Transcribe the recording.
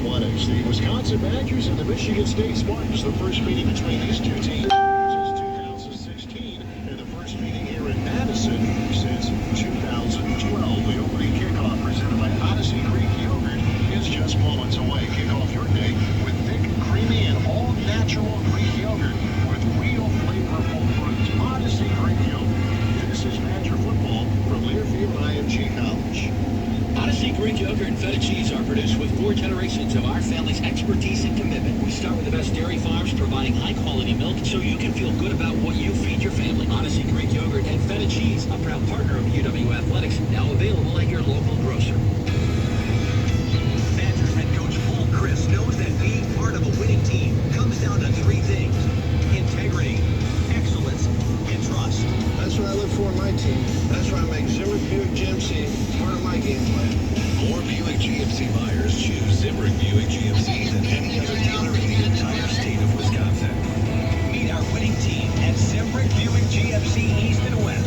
Athletics. The Wisconsin Badgers and the Michigan State Spartans. The first meeting between these two teams since 2016, and the first meeting here in Madison since 2012. The opening kickoff presented by Odyssey Greek Yogurt is just moments away. Kick off your day with thick, creamy, and all-natural Greek yogurt with real flavorful fruits. Odyssey Greek Yogurt. This is Badger football from Learfield IMG College. Odyssey Greek Yogurt and feta cheese are produced with 4 generations of our family's expertise and commitment. We start with the best dairy farms providing high-quality milk so you can feel good about what you feed your family. Odyssey Greek Yogurt and feta cheese, a proud partner of UW Athletics, now available at your local grocer. Badgers head coach Paul Chris knows that being part of a winning team comes down to 3 things: integrity, excellence, and trust. That's what I look for in my team. That's why I make Zimmer Buick GMC part of my game plan. More Buick GMC buyers choose Zimmer Buick GMC than any other dealer in the entire state of Wisconsin. Meet our winning team at Zimmer Buick GMC East and West.